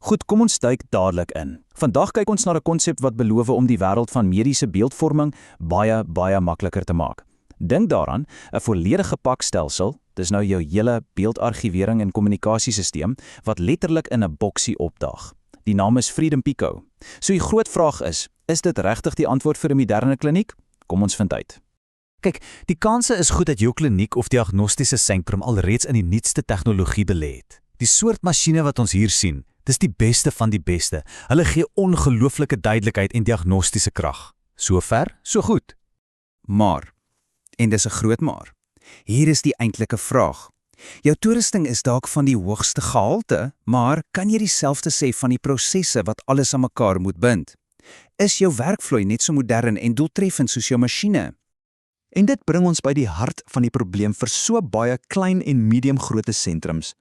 Goed, kom ons duik dadelik in. Vandag kyk ons na 'n konsep wat beloof om die wêreld van mediese beeldvorming baie makliker te maak. Dink daaraan, 'n volledige pakstelsel, dis nou jou hele beeldargivering en kommunikasiesisteem, wat letterlik in 'n boksie opdaag. Die naam is Freedom Pico. So die groot vraag is dit regtig die antwoord vir 'n moderne kliniek? Kom ons vind uit. Kyk, die kanse is goed dat jou kliniek of diagnostiese sentrum alreeds in die nuutste tegnologie belê het. Die soort masjiene wat ons hier sien, dis die beste van die beste. Hulle gee ongelooflike duidelikheid en diagnostiese krag. So ver, so goed. Maar, en dis 'n groot maar, hier is die eintlike vraag. Jou toerusting is dalk van die hoogste gehalte, maar kan jy dieselfde sê van die prosesse wat alles aan mekaar moet bind? Is jou werkvloei net so modern en doeltreffend soos jou masjiene? En dit bring ons by die hart van die probleem vir so baie klein en medium-grootte sentrums.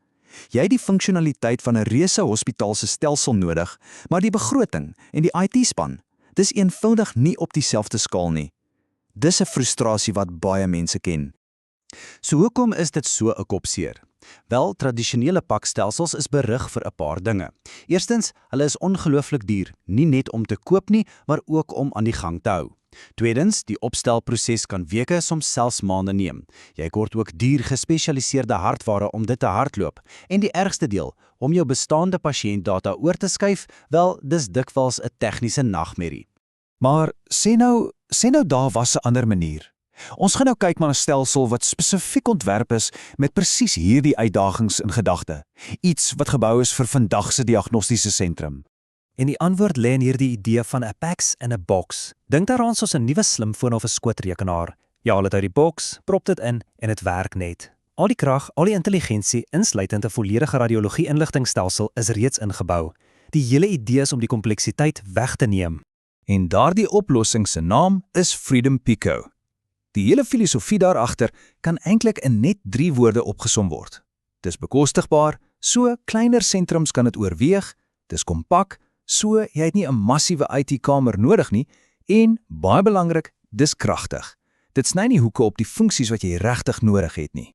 Jy het die funksionaliteit van 'n reuse hospitaalse stelsel nodig, maar die begroting en die IT-span, dis eenvoudig nie op dieselfde skaal nie. Dis 'n frustrasie wat baie mense ken. So hoekom is dit so 'n kopseer? Wel, tradisionele pakstelsels is berig vir 'n paar dinge. Eerstens, hulle is ongelooflik duur, nie net om te koop nie, maar ook om aan die gang te hou. Tweedens, die opstelproses kan weke, soms selfs maande neem. Jy kort ook duur gespesialiseerde hardware om dit te hardloop. En die ergste deel, om jou bestaande pasiëntdata oor te skuif, wel, dis dikwels 'n tegniese nagmerrie. Maar sê nou daar was 'n ander manier. Ons gaan nou kyk na 'n stelsel wat spesifiek ontwerp is met presies hierdie uitdagings in gedagte. Iets wat gebou is vir vandag se diagnostiese sentrum. En die antwoord lê in hierdie idee van 'n PACS en 'n box. Dink daaraan soos 'n nuwe slimfoon of 'n skootrekenaar. Jy haal dit uit die boks, prop dit in en dit werk net. Al die krag, al die intelligensie, insluitend 'n volledige radiologie-inligtingstelsel is reeds ingebou. Die hele idee is om die kompleksiteit weg te neem. En daardie oplossing se naam is Freedom Pico. Die hele filosofie daarachter kan eintlik in net 3 woorde opgesom word. Dis bekostigbaar, so kleiner sentrums kan dit oorweeg, dis kompak, so jy het nie 'n massiewe IT-kamer nodig nie, en, baie belangrik, dis kragtig. Dit sny nie hoeke op die funksies wat jy regtig nodig het nie.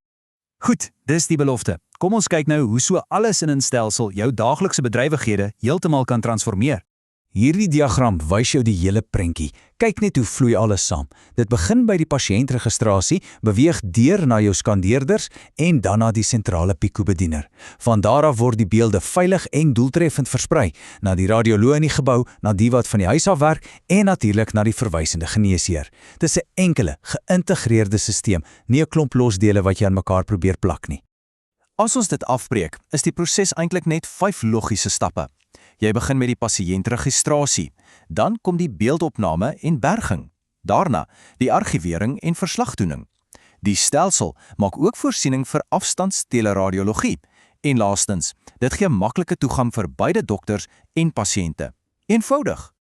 Goed, dis die belofte. Kom ons kyk nou hoe so alles in 'n stelsel jou daaglikse bedrywighede heeltemal kan transformeer. Hierdie diagram wys jou die hele prentjie. Kyk net hoe vloei alles saam. Dit begin by die pasiëntregistrasie, beweeg deur na jou skandeerders en dan na die sentrale Pico-bediener. Van daar af word die beelde veilig en doeltreffend versprei na die radioloog in die gebou, na die wat van die huis af werk en natuurlik na die verwysende geneesheer. Dis 'n enkele, geïntegreerde sisteem, nie 'n klomp losdele wat jy aan mekaar probeer plak nie. As ons dit afbreek, is die proses eintlik net 5 logiese stappe. Jy begin met die pasiëntregistrasie, dan kom die beeldopname en berging, daarna die argivering en verslagdoening. Die stelsel maak ook voorsiening vir afstandsteleradiologie en laastens, dit gee maklike toegang vir beide dokters en pasiënte. Eenvoudig.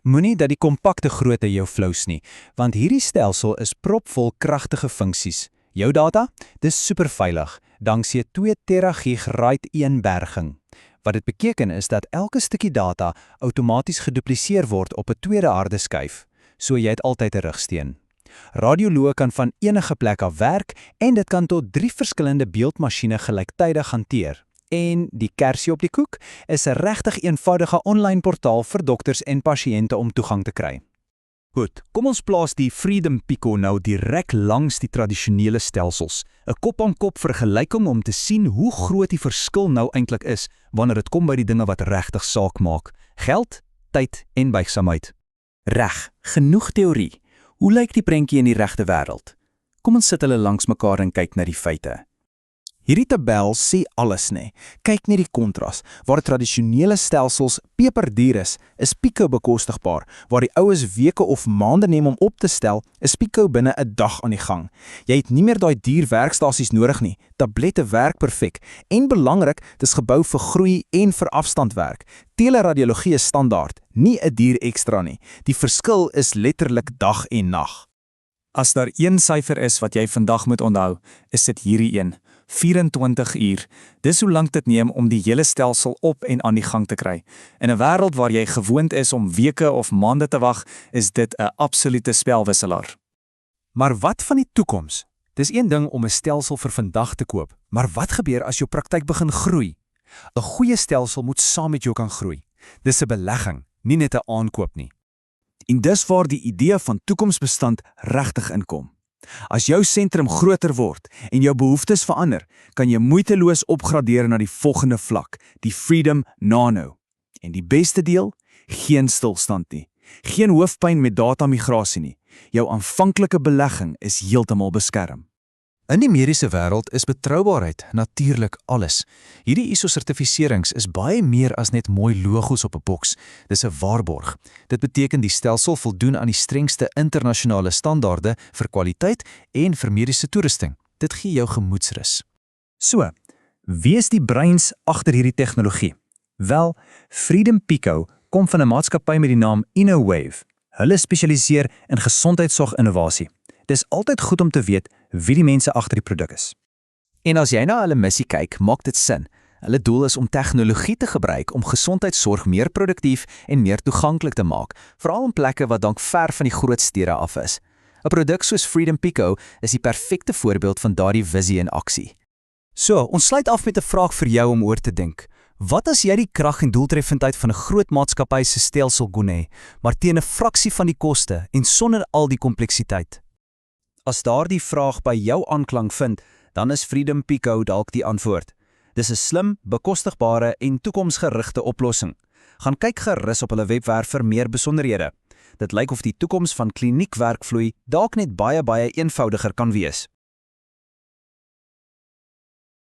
Moenie dat die kompakte grootte jou flous nie, want hierdie stelsel is propvol kragtige funksies. Jou data, dis superveilig, danksy 2 teragig RAID-1 berging. Wat dit beteken is dat elke stukkie data outomaties gedupliseer word op 'n tweede harde skyf, so jy het altyd 'n rigsteen. Radioloog kan van enige plek af werk en dit kan tot 3 verskillende beeldmasjiene gelyktydig hanteer. En die kersie op die koek is 'n regtig eenvoudige online portaal vir dokters en pasiënte om toegang te kry. Goed, kom ons plaas die Freedom Pico nou direk langs die tradisionele stelsels. 'n Kop-aan-kop vergelyking om te sien hoe groot die verskil nou eintlik is wanneer dit kom by die dinge wat regtig saak maak. Geld, tyd en buigsaamheid. Reg, genoeg teorie. Hoe lyk die prentjie in die regte wêreld? Kom ons sit hulle langs mekaar en kyk na die feite. Hierdie tabel sê alles nê. Kyk net die kontras. Waar tradisionele stelsels peperduur is Pico bekostigbaar. Waar die oues weke of maande neem om op te stel, is Pico binne 'n dag aan die gang. Jy het nie meer daai duur werkstasies nodig nie. Tablette werk perfek. En belangrik, dis gebou vir groei en vir afstandwerk. Teleradiologie is standaard, nie 'n duur ekstra nie. Die verskil is letterlik dag en nag. As daar een syfer is wat jy vandag moet onthou, is dit hierdie een. 24 uur. Dis hoe lank dit neem om die hele stelsel op en aan die gang te kry. In 'n wêreld waar jy gewoond is om weke of maande te wag, is dit 'n absolute spelwisselaar. Maar wat van die toekoms? Dis een ding om 'n stelsel vir vandag te koop, maar wat gebeur as jou praktyk begin groei? 'n Goeie stelsel moet saam met jou kan groei. Dis 'n belegging, nie net 'n aankoop nie. En dis waar die idee van toekomsbestand regtig inkom. As jou sentrum groter word en jou behoeftes verander, kan jy moeiteloos opgradeer na die volgende vlak, die Freedom Nano. En die beste deel? Geen stilstand nie. Geen hoofpyn met datamigrasie nie. Jou aanvanklike belegging is heeltemal beskerm. In die mediese wêreld is betroubaarheid natuurlik alles. Hierdie ISO-sertifiserings is baie meer as net mooi logos op 'n boks. Dis 'n waarborg. Dit beteken die stelsel voldoen aan die strengste internasionale standaarde vir kwaliteit en vir mediese toerusting. Dit gee jou gemoedsrus. So, wie is die breins agter hierdie tegnologie? Wel, Freedom Pico kom van 'n maatskappy met die naam InnoWave. Hulle spesialiseer in gesondheidsorg-innovasie. Dis altyd goed om te weet wie die mense agter die produk is. En as jy na hulle missie kyk, maak dit sin. Hulle doel is om tegnologie te gebruik om gesondheidsorg meer produktief en meer toeganklik te maak, veral in plekke wat dalk ver van die groot stede af is. 'n Produk soos Freedom Pico is die perfekte voorbeeld van daardie visie in aksie. So, ons sluit af met 'n vraag vir jou om oor te dink. Wat as jy die krag en doeltreffendheid van 'n groot maatskappy se stelsel kon hê, maar teen 'n fraksie van die koste en sonder al die kompleksiteit? As daardie vraag by jou aanklank vind, dan is Freedom Pico dalk die antwoord. Dis 'n slim, bekostigbare en toekomsgerigte oplossing. Gaan kyk gerus op hulle webwerf vir meer besonderhede. Dit lyk of die toekoms van kliniekwerkvloei dalk net baie eenvoudiger kan wees.